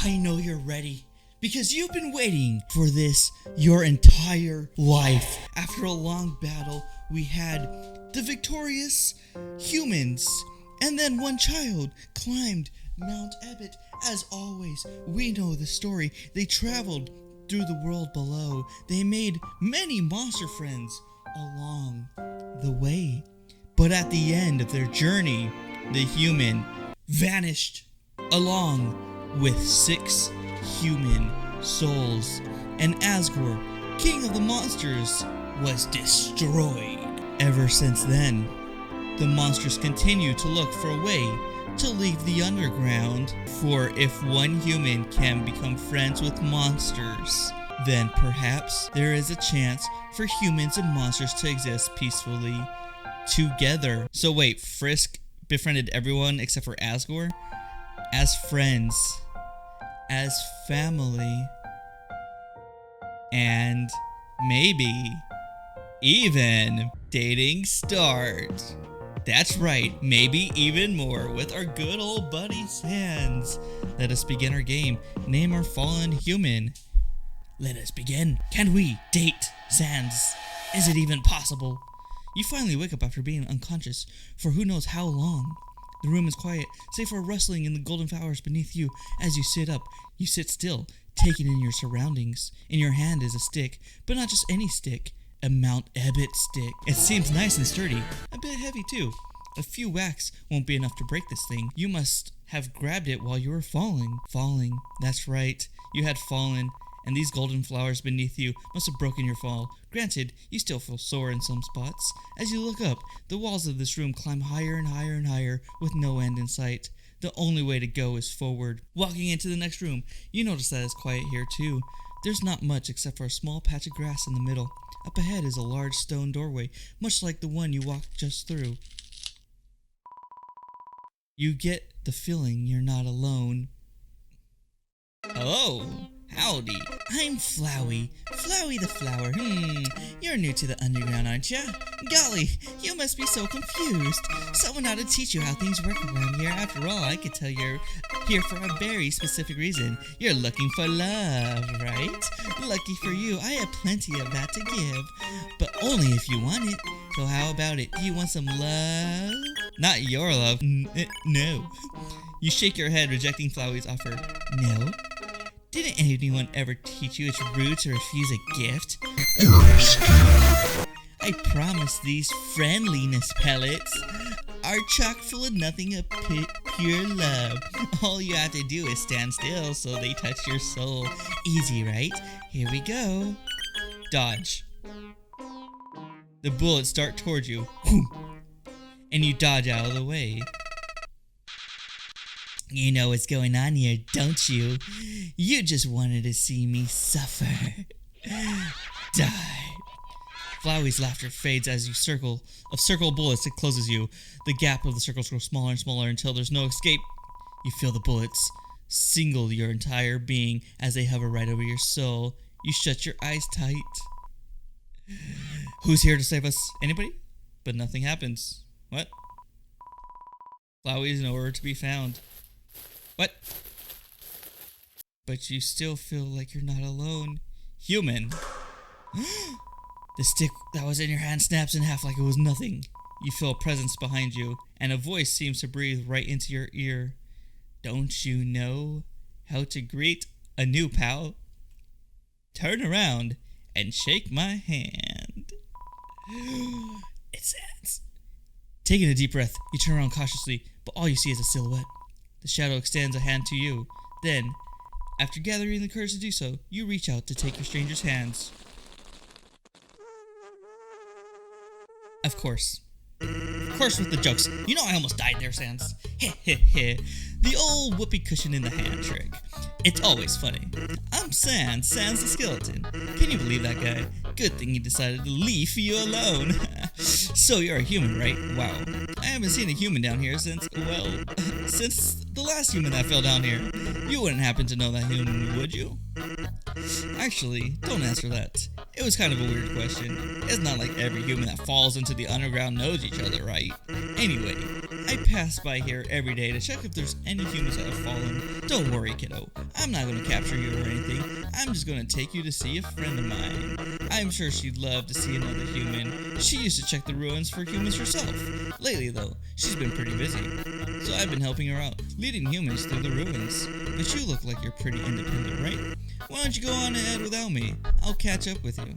I know you're ready, because you've been waiting for this your entire life. After a long battle, we had the victorious humans, and then one child climbed Mount Ebott. As always, we know the story. They traveled through the world below. They made many monster friends along the way. But at the end of their journey, the human vanished along with 6 human souls. And Asgore, king of the monsters, was destroyed. Ever since then, the monsters continue to look for a way to leave the underground. For if one human can become friends with monsters, then perhaps there is a chance for humans and monsters to exist peacefully together. So wait, Frisk befriended everyone except for Asgore? As friends, as family, and maybe even dating start. That's right, maybe even more with our good old buddy Sans. Let us begin our game. Name our fallen human. Let us begin. Can we date Sans? Is it even possible? You finally wake up after being unconscious for who knows how long. The room is quiet, save for a rustling in the golden flowers beneath you. As you sit up, you sit still, taking in your surroundings. In your hand is a stick, but not just any stick. A Mount Ebott stick. It seems nice and sturdy, a bit heavy too. A few whacks won't be enough to break this thing. You must have grabbed it while you were falling. Falling, that's right. You had fallen, and these golden flowers beneath you must have broken your fall. Granted, you still feel sore in some spots. As you look up, the walls of this room climb higher and higher and higher with no end in sight. The only way to go is forward. Walking into the next room, you notice that it's quiet here too. There's not much except for a small patch of grass in the middle. Up ahead is a large stone doorway, much like the one you walked just through. You get the feeling you're not alone. Hello, howdy. I'm Flowey. Flowey the flower. You're new to the underground, aren't ya? Golly, you must be so confused. Someone ought to teach you how things work around here. After all, I could tell you're here for a very specific reason. You're looking for love, right? Lucky for you, I have plenty of that to give, but only if you want it. So how about it? Do you want some love? Not your love. No. You shake your head, rejecting Flowey's offer. No? Didn't anyone ever teach you it's rude to refuse a gift? I promise these friendliness pellets are chock full of nothing but pure love. All you have to do is stand still so they touch your soul. Easy, right? Here we go. Dodge. The bullets dart towards you, and you dodge out of the way. You know what's going on here, don't you? You just wanted to see me suffer. Die. Flowey's laughter fades as you circle bullets that closes you. The gap of the circles grows smaller and smaller until there's no escape. You feel the bullets single your entire being as they hover right over your soul. You shut your eyes tight. Who's here to save us? Anybody? But nothing happens. What? Flowey is nowhere to be found. What? But you still feel like you're not alone. Human. The stick that was in your hand snaps in half like it was nothing. You feel a presence behind you, and a voice seems to breathe right into your ear. Don't you know how to greet a new pal? Turn around and shake my hand. It says. Taking a deep breath, you turn around cautiously, but all you see is a silhouette. The shadow extends a hand to you. Then, after gathering the courage to do so, you reach out to take your stranger's hands. Of course with the jokes. You know I almost died there, Sans. The old whoopee cushion in the hand trick. It's always funny. I'm Sans the skeleton. Can you believe that guy? Good thing he decided to leave you alone. So you're a human, right? Wow. I haven't seen a human down here since the last human that fell down here. You wouldn't happen to know that human, would you? Actually, don't answer that. It was kind of a weird question. It's not like every human that falls into the underground knows each other, right? Anyway, I pass by here every day to check if there's any humans that have fallen. Don't worry, kiddo. I'm not going to capture you or anything. I'm just going to take you to see a friend of mine. I'm sure she'd love to see another human. She used to check the ruins for humans herself. Lately, though, she's been pretty busy. So I've been helping her out, leading humans through the ruins. But you look like you're pretty independent, right? Why don't you go on ahead without me? I'll catch up with you.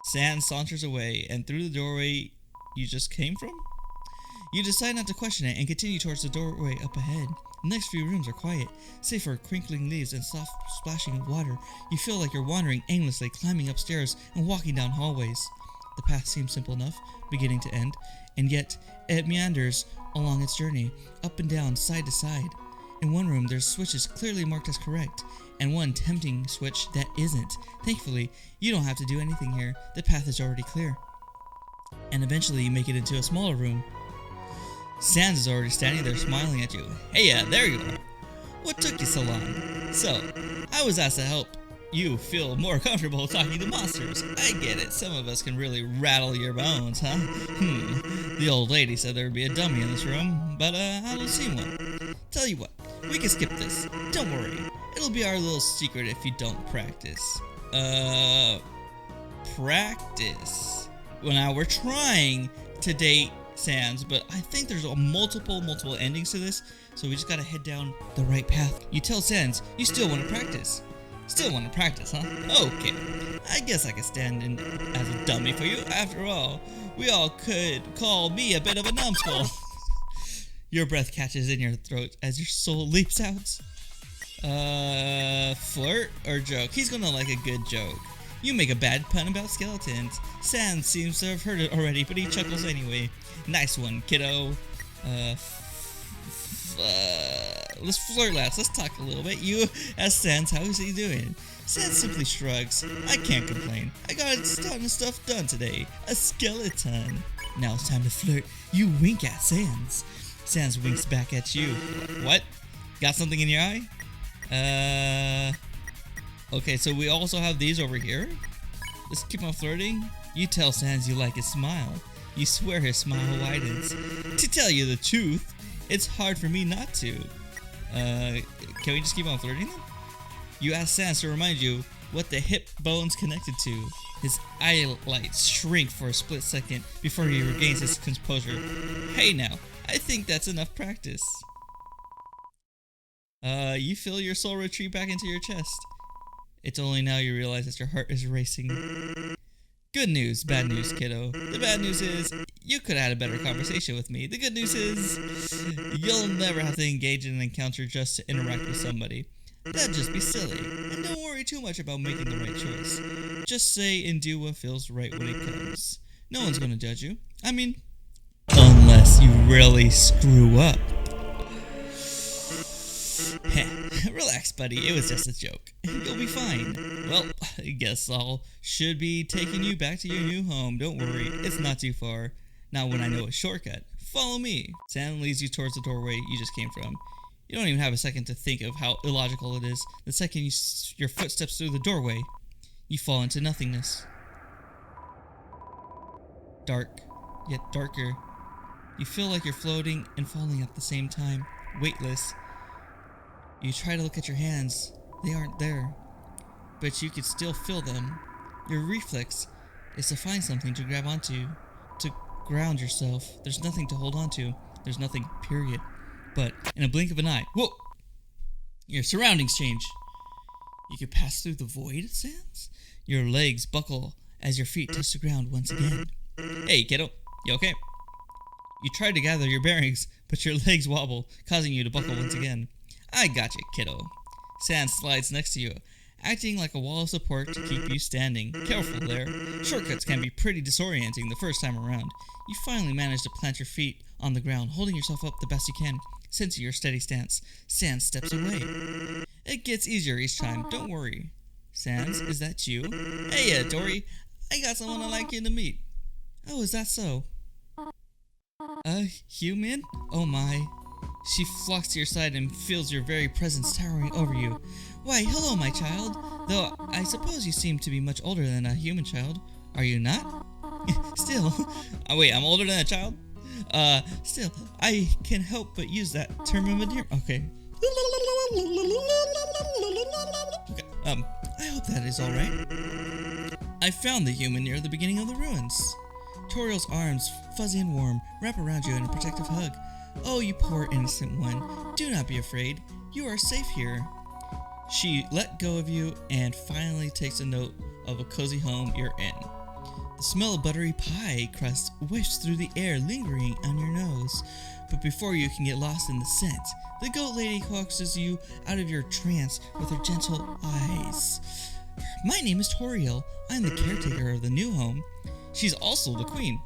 Sans saunters away, and through the doorway you just came from? You decide not to question it and continue towards the doorway up ahead. The next few rooms are quiet, save for crinkling leaves and soft splashing of water. You feel like you're wandering aimlessly, climbing upstairs and walking down hallways. The path seems simple enough, beginning to end, and yet it meanders along its journey, up and down, side to side. In one room, there's switches clearly marked as correct, and one tempting switch that isn't. Thankfully, you don't have to do anything here. The path is already clear. And eventually, you make it into a smaller room. Sans is already standing there smiling at you. Hey, there you are. What took you so long? So, I was asked to help you feel more comfortable talking to monsters. I get it. Some of us can really rattle your bones, huh? The old lady said there would be a dummy in this room, but I don't see one. Tell you what, we can skip this. Don't worry. It'll be our little secret if you don't practice. Practice. Well, now we're trying to date Sans, but I think there's multiple endings to this, so we just gotta head down the right path. You tell Sans you still want to practice. Still want to practice, huh? Okay. I guess I can stand in as a dummy for you. After all, we all could call me a bit of a numbskull. Your breath catches in your throat as your soul leaps out. Flirt or joke? He's gonna like a good joke. You make a bad pun about skeletons. Sans seems to have heard it already, but he chuckles anyway. Nice one, kiddo. Let's flirt last. Let's talk a little bit. You ask Sans, how is he doing? Sans simply shrugs. I can't complain. I got a ton of stuff done today. A skeleton. Now it's time to flirt. You wink at Sans. Sans winks back at you. What? Got something in your eye? Okay, so we also have these over here. Let's keep on flirting. You tell Sans you like his smile. You swear his smile widens. To tell you the truth, it's hard for me not to. Can we just keep on flirting then? You ask Sans to remind you what the hip bone's connected to. His eyelights shrink for a split second before he regains his composure. Hey now, I think that's enough practice. You feel your soul retreat back into your chest. It's only now you realize that your heart is racing. Good news, bad news, kiddo. The bad news is, you could have had a better conversation with me. The good news is, you'll never have to engage in an encounter just to interact with somebody. That'd just be silly. And don't worry too much about making the right choice. Just say and do what feels right when it comes. No one's gonna judge you. I mean, unless you really screw up. Relax, buddy. It was just a joke. You'll be fine. Well, I guess I'll should be taking you back to your new home. Don't worry. It's not too far. Not when I know a shortcut. Follow me. Sam leads you towards the doorway you just came from. You don't even have a second to think of how illogical it is. The second your foot steps through the doorway, you fall into nothingness. Dark, yet darker. You feel like you're floating and falling at the same time. Weightless. You try to look at your hands. They aren't there. But you can still feel them. Your reflex is to find something to grab onto. To ground yourself. There's nothing to hold onto. There's nothing, period. But in a blink of an eye, whoa! Your surroundings change. You can pass through the void, Sans? Your legs buckle as your feet touch the ground once again. Hey, kiddo. You okay? You try to gather your bearings, but your legs wobble, causing you to buckle once again. I got you, kiddo. Sans slides next to you, acting like a wall of support to keep you standing. Careful there. Shortcuts can be pretty disorienting the first time around. You finally manage to plant your feet on the ground, holding yourself up the best you can. Sensing your steady stance, Sans steps away. It gets easier each time, don't worry. Sans, is that you? Hey, Dory. I got someone I'd like you to meet. Oh, is that so? Human? Oh my. She flocks to your side and feels your very presence towering over you. Why, hello, my child. Though I suppose you seem to be much older than a human child. Are you not? Still. Oh, wait, I'm older than a child? Still, I can help but use that term of endearment. Okay. I hope that is alright. I found the human near the beginning of the ruins. Toriel's arms, fuzzy and warm, wrap around you in a protective hug. Oh, you poor innocent one. Do not be afraid. You are safe here. She let go of you and finally takes a note of a cozy home you're in. The smell of buttery pie crust wafts through the air, lingering on your nose. But before you can get lost in the scent, the goat lady coaxes you out of your trance with her gentle eyes. My name is Toriel. I'm the caretaker of the new home. She's also the queen.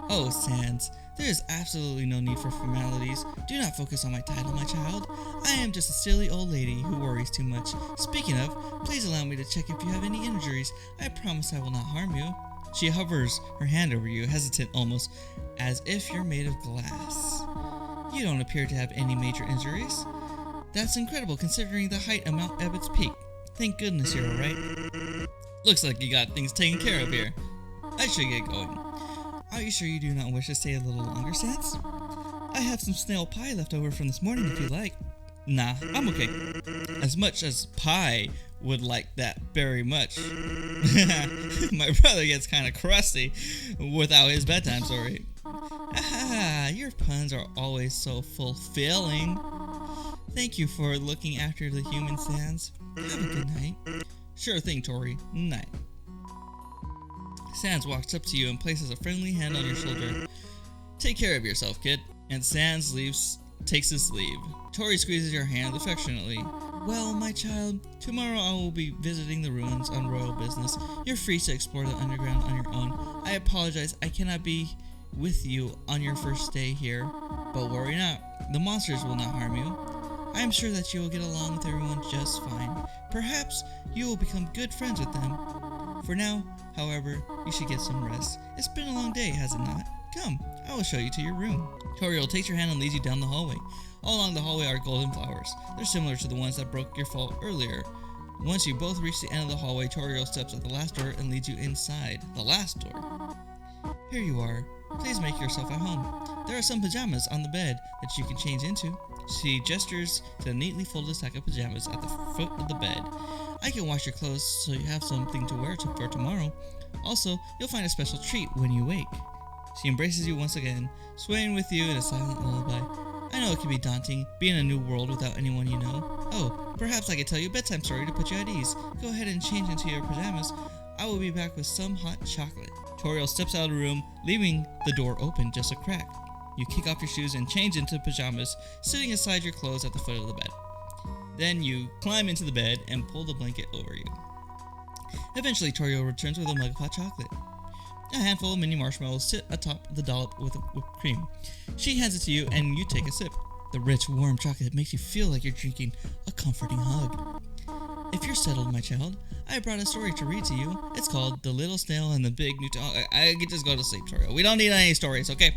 Oh, Sans, there is absolutely no need for formalities. Do not focus on my title, my child. I am just a silly old lady who worries too much. Speaking of, please allow me to check if you have any injuries. I promise I will not harm you. She hovers her hand over you, hesitant almost, as if you're made of glass. You don't appear to have any major injuries. That's incredible considering the height of Mount Ebbott's Peak. Thank goodness you're alright. Looks like you got things taken care of here. I should get going. Are you sure you do not wish to stay a little longer, Sans? I have some snail pie left over from this morning if you like. Nah, I'm okay. As much as Pie would like that very much. My brother gets kind of crusty without his bedtime story. Ah, your puns are always so fulfilling. Thank you for looking after the human, Sans. Have a good night. Sure thing, Tori. Night. Sans walks up to you and places a friendly hand on your shoulder. Take care of yourself, kid. And Sans takes his leave. Tori squeezes your hand affectionately. Well, my child, tomorrow I will be visiting the ruins on royal business. You're free to explore the underground on your own. I apologize, I cannot be with you on your first day here. But worry not, the monsters will not harm you. I am sure that you will get along with everyone just fine. Perhaps you will become good friends with them. For now, however, you should get some rest. It's been a long day, has it not? Come, I will show you to your room. Toriel takes your hand and leads you down the hallway. All along the hallway are golden flowers. They're similar to the ones that broke your fall earlier. Once you both reach the end of the hallway, Toriel steps at the last door and leads you inside. The last door. Here you are. Please make yourself at home. There are some pajamas on the bed that you can change into. She gestures to the neatly folded stack of pajamas at the foot of the bed. I can wash your clothes so you have something to wear for tomorrow. Also, you'll find a special treat when you wake. She embraces you once again, swaying with you in a silent lullaby. I know it can be daunting, being in a new world without anyone you know. Oh, perhaps I could tell you a bedtime story to put you at ease. Go ahead and change into your pajamas. I will be back with some hot chocolate. Toriel steps out of the room, leaving the door open just a crack. You kick off your shoes and change into pajamas, sitting aside your clothes at the foot of the bed. Then you climb into the bed and pull the blanket over you. Eventually, Toriel returns with a mug of hot chocolate. A handful of mini marshmallows sit atop the dollop with whipped cream. She hands it to you and you take a sip. The rich, warm chocolate makes you feel like you're drinking a comforting hug. If you're settled, my child, I brought a story to read to you. It's called The Little Snail and the Big New Town. I can just go to sleep, Toriel. We don't need any stories, okay?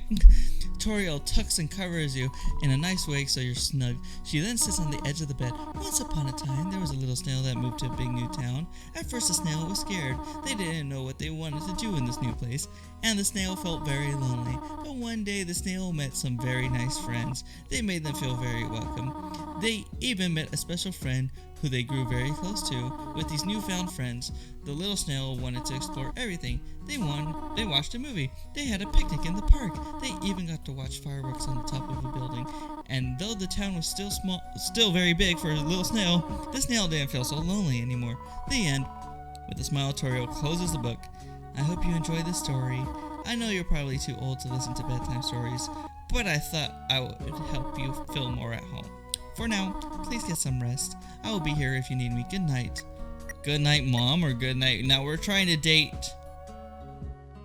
Toriel tucks and covers you in a nice way so you're snug. She then sits on the edge of the bed. Once upon a time, there was a little snail that moved to a big new town. At first, the snail was scared. They didn't know what they wanted to do in this new place, and the snail felt very lonely. But one day, the snail met some very nice friends. They made them feel very welcome. They even met a special friend who they grew very close to. With these newfound friends, the little snail wanted to explore everything. They watched a movie. They had a picnic in the park. They even got to watch fireworks on the top of a building. And though the town was still very big for a little snail, the snail didn't feel so lonely anymore. The end. With a smile, Toriel closes the book. I hope you enjoyed this story. I know you're probably too old to listen to bedtime stories, but I thought I would help you feel more at home. For now, please get some rest. I will be here if you need me. Good night. Good night, Mom, or good night. Now we're trying to date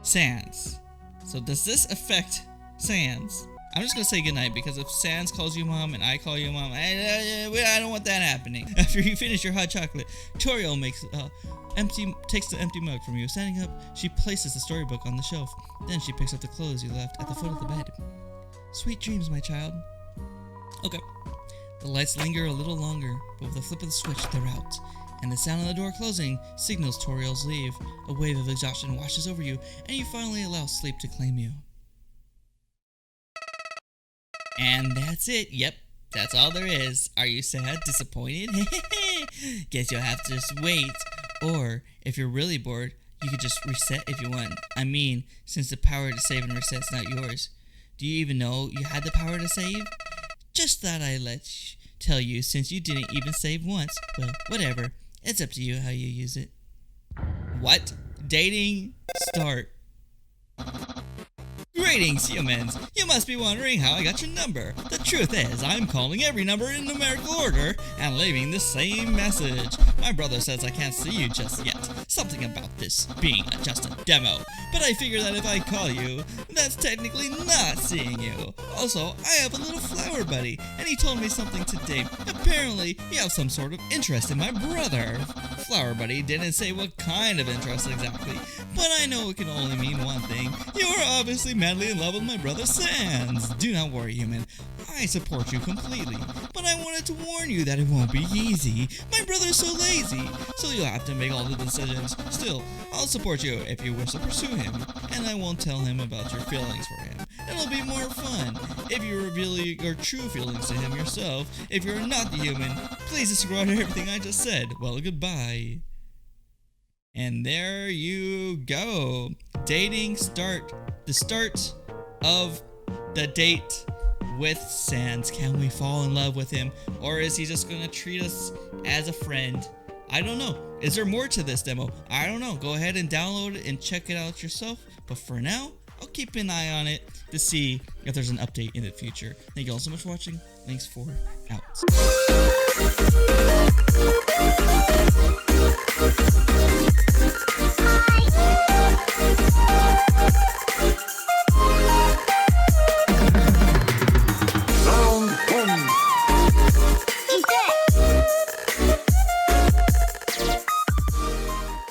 Sans. So does this affect Sans? I'm just gonna say good night because if Sans calls you Mom and I call you Mom, I don't want that happening. After you finish your hot chocolate, Toriel takes the empty mug from you. Standing up, she places the storybook on the shelf. Then she picks up the clothes you left at the foot of the bed. Sweet dreams, my child. Okay. The lights linger a little longer, but with a flip of the switch, they're out. And the sound of the door closing signals Toriel's leave. A wave of exhaustion washes over you, and you finally allow sleep to claim you. And that's it. Yep, that's all there is. Are you sad? Disappointed? Guess you'll have to just wait. Or, if you're really bored, you could just reset if you want. I mean, since the power to save and reset's not yours. Do you even know you had the power to save? Just thought I'd tell you since you didn't even save once. Well, whatever. It's up to you how you use it. What? Dating? Start. Greetings, humans! You must be wondering how I got your number. The truth is, I'm calling every number in numerical order and leaving the same message. My brother says I can't see you just yet. Something about this being just a demo. But I figure that if I call you, that's technically not seeing you. Also, I have a little flower buddy, and he told me something today. Apparently, you have some sort of interest in my brother. Flower buddy didn't say what kind of interest exactly, but I know it can only mean one thing. You are obviously madly in love with my brother Sans. Do not worry, human. I support you completely, but I wanted to warn you that it won't be easy. My brother is so lazy, so you'll have to make all the decisions. Still, I'll support you if you wish to pursue him, and I won't tell him about your feelings for him. It'll be more fun if you reveal your true feelings to him yourself. If you're not the human, please disregard everything I just said. Well, goodbye. And there you go. Dating start. The start of the date with Sans. Can we fall in love with him? Or is he just gonna treat us as a friend? I don't know. Is there more to this demo? I don't know. Go ahead and download it and check it out yourself. But for now, I'll keep an eye on it to see if there's an update in the future. Thank you all so much for watching. LiNX4 out.